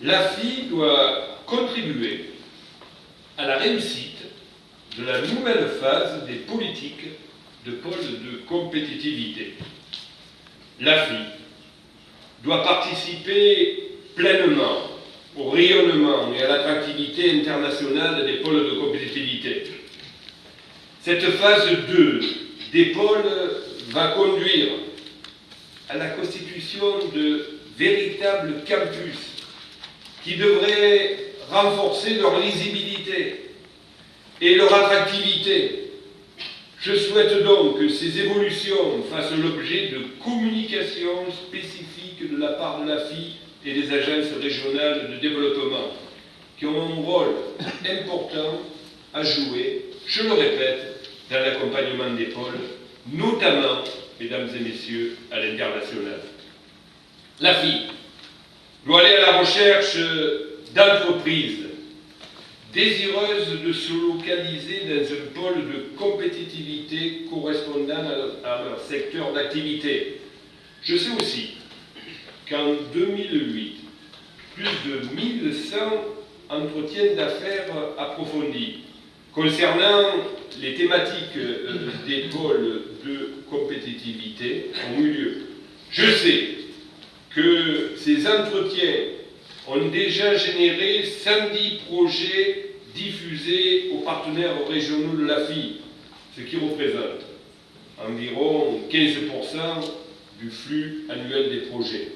l'AFI doit contribuer à la réussite de la nouvelle phase des politiques de pôle de compétitivité. L'AFI doit participer pleinement au rayonnement et à l'attractivité internationale des pôles de compétitivité. Cette phase 2 des pôles va conduire à la constitution de véritables campus qui devraient renforcer leur lisibilité et leur attractivité. Je souhaite donc que ces évolutions fassent l'objet de communications spécifiques de la part de l'AFI et des agences régionales de développement, qui ont un rôle important à jouer, je le répète, dans l'accompagnement des pôles, notamment, mesdames et messieurs, à l'international. L'AFI doit aller à la recherche d'entreprises désireuses de se localiser dans un pôle de compétitivité correspondant à leur secteur d'activité. Je sais aussi qu'en 2008, plus de 1100 entretiens d'affaires approfondis concernant les thématiques des pôles de compétitivité ont eu lieu. Je sais que ces entretiens ont déjà généré 110 projets diffusés aux partenaires régionaux de l'AFI, ce qui représente environ 15% du flux annuel des projets.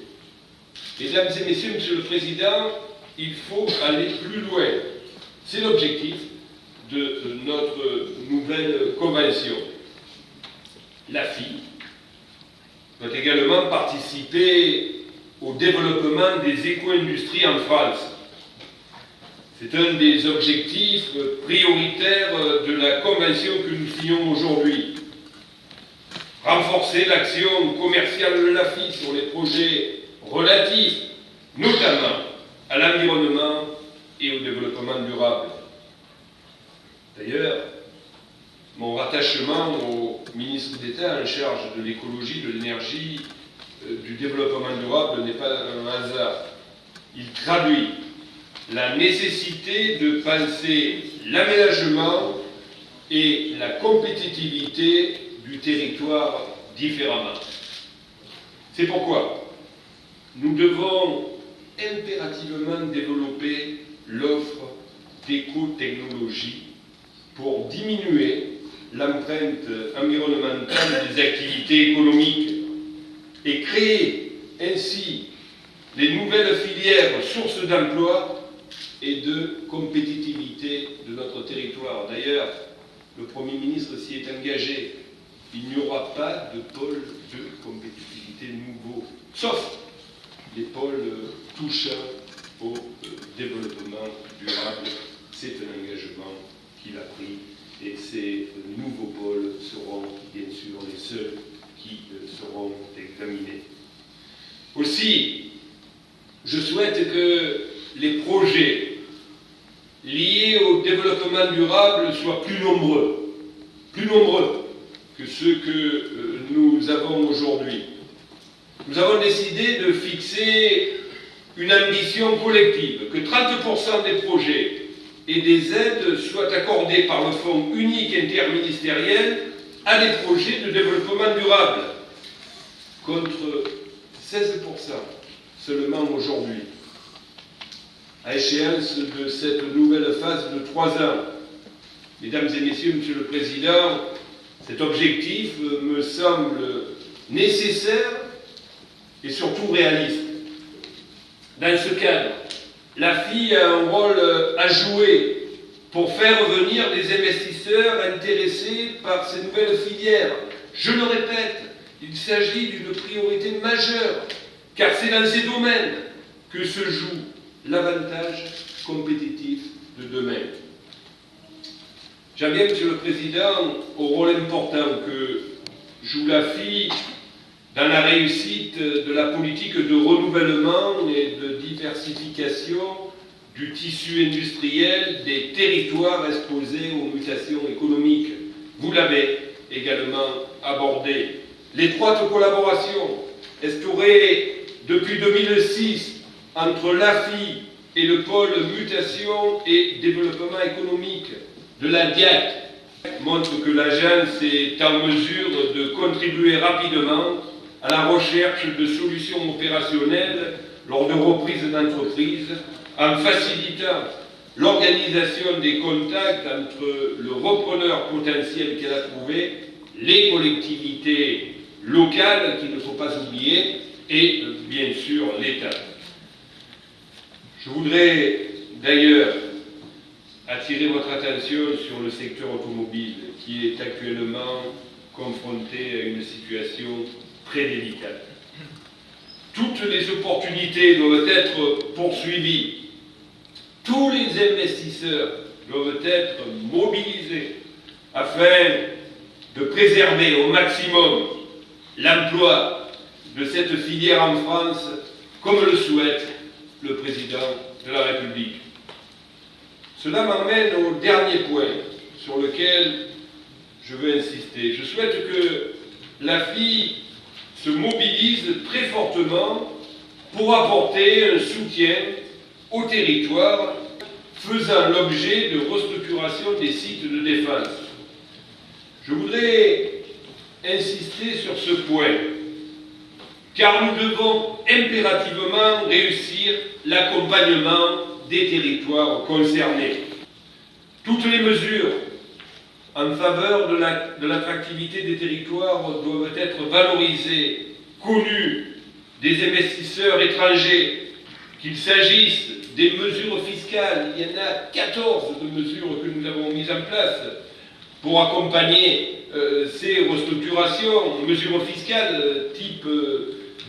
Mesdames et messieurs, Monsieur le Président, il faut aller plus loin. C'est l'objectif de notre nouvelle convention. L'AFI doit également participer au développement des éco-industries en France. C'est un des objectifs prioritaires de la convention que nous signons aujourd'hui. Renforcer l'action commerciale de l'AFI sur les projets relatifs, notamment à l'environnement et au développement durable. D'ailleurs, mon rattachement au ministre d'État en charge de l'écologie, de l'énergie, du développement durable n'est pas un hasard. Il traduit la nécessité de penser l'aménagement et la compétitivité du territoire différemment. C'est pourquoi nous devons impérativement développer l'offre d'éco-technologie pour diminuer l'empreinte environnementale des activités économiques et créer ainsi les nouvelles filières sources d'emploi et de compétitivité de notre territoire. D'ailleurs, le Premier ministre s'y est engagé. Il n'y aura pas de pôle de compétitivité nouveau, sauf les pôles touchant au développement durable. C'est un engagement qu'il a pris et ces nouveaux pôles seront bien sûr les seuls qui seront examinés. Aussi, je souhaite que les projets liés au développement durable soient plus nombreux que ceux que nous avons aujourd'hui. Nous avons décidé de fixer une ambition collective, que 30% des projets et des aides soient accordées par le Fonds unique interministériel à des projets de développement durable, contre 16% seulement aujourd'hui, à échéance de cette nouvelle phase de 3 ans. Mesdames et messieurs, Monsieur le Président, cet objectif me semble nécessaire et surtout réaliste. Dans ce cadre, l'AFI a un rôle à jouer pour faire venir des investisseurs intéressés par ces nouvelles filières. Je le répète, il s'agit d'une priorité majeure, car c'est dans ces domaines que se joue l'avantage compétitif de demain. J'en viens, Monsieur le Président, au rôle important que joue l'AFI dans la réussite de la politique de renouvellement et de diversification du tissu industriel des territoires exposés aux mutations économiques. Vous l'avez également abordé. L'étroite collaboration instaurée depuis 2006 entre l'AFI et le pôle mutation et développement économique de la DIAC montre que l'agence est en mesure de contribuer rapidement à la recherche de solutions opérationnelles lors de reprises d'entreprise, en facilitant l'organisation des contacts entre le repreneur potentiel qu'elle a trouvé, les collectivités locales, qu'il ne faut pas oublier, et bien sûr l'État. Je voudrais d'ailleurs attirer votre attention sur le secteur automobile qui est actuellement confronté à une situation très délicate. Toutes les opportunités doivent être poursuivies. Tous les investisseurs doivent être mobilisés afin de préserver au maximum l'emploi de cette filière en France, comme le souhaite le président de la République. Cela m'emmène au dernier point sur lequel je veux insister. Je souhaite que l'AFI se mobilise très fortement pour apporter un soutien au territoire faisant l'objet de restructuration des sites de défense. Je voudrais insister sur ce point, car nous devons impérativement réussir l'accompagnement des territoires concernés. Toutes les mesures en faveur de l'attractivité des territoires doivent être valorisées, connues des investisseurs étrangers, qu'il s'agisse des mesures fiscales. Il y en a 14 de mesures que nous avons mises en place pour accompagner ces restructurations, mesures fiscales type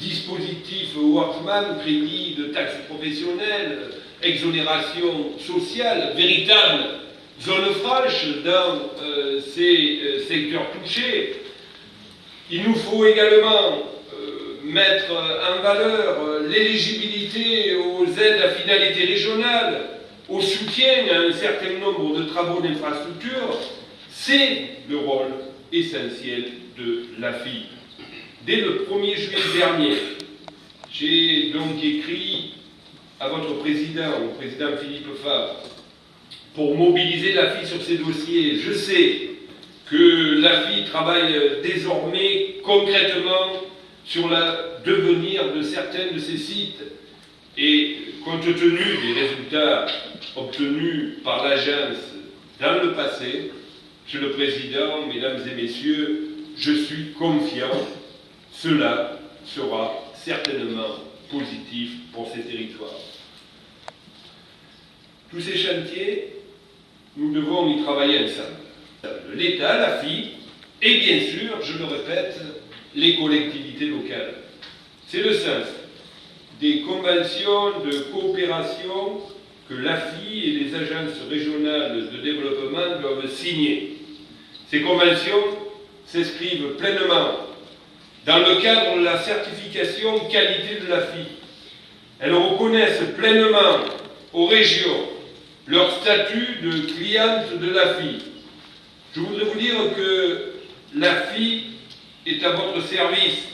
dispositif Workman, crédit de taxes professionnelles, exonération sociale, véritable zone franche dans ces secteurs touchés. Il nous faut également mettre en valeur l'éligibilité aux aides à finalité régionale, au soutien à un certain nombre de travaux d'infrastructure. C'est le rôle essentiel de l'AFI. Dès le 1er juillet dernier, j'ai donc écrit à votre président, au président Philippe Fabre, pour mobiliser l'AFI sur ces dossiers. Je sais que l'AFI travaille désormais concrètement sur le devenir de certains de ces sites et compte tenu des résultats obtenus par l'agence dans le passé, Monsieur le Président, Mesdames et Messieurs, je suis confiant, cela sera certainement positif pour ces territoires. Tous ces chantiers, nous devons y travailler ensemble. L'État, l'AFI, et bien sûr, je le répète, les collectivités locales. C'est le sens des conventions de coopération que l'AFI et les agences régionales de développement doivent signer. Ces conventions s'inscrivent pleinement dans le cadre de la certification qualité de l'AFI. Elles reconnaissent pleinement aux régions leur statut de cliente de l'AFI. Je voudrais vous dire que l'AFI est à votre service.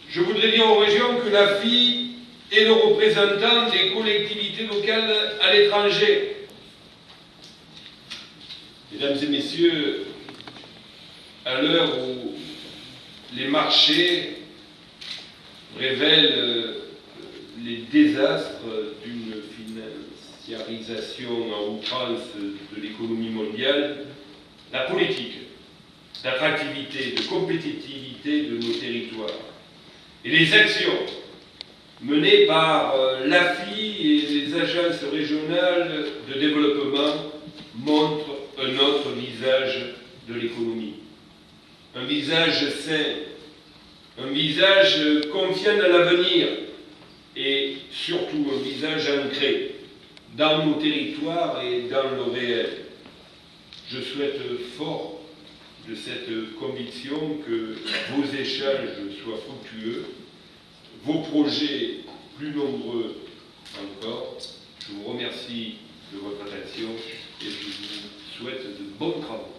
Je voudrais dire aux régions que l'AFI est le représentant des collectivités locales à l'étranger. Mesdames et messieurs, à l'heure où les marchés révèlent les désastres d'une financiarisation en outrance de l'économie mondiale, la politique d'attractivité, de compétitivité de nos territoires et les actions menées par l'AFI et les agences régionales de développement montrent un autre visage de l'économie. Un visage sain, un visage confiant dans l'avenir et surtout un visage ancré dans nos territoires et dans le réel. Je souhaite fort de cette conviction que vos échanges soient fructueux, vos projets plus nombreux encore. Je vous remercie de votre attention et je vous souhaite de bons travaux.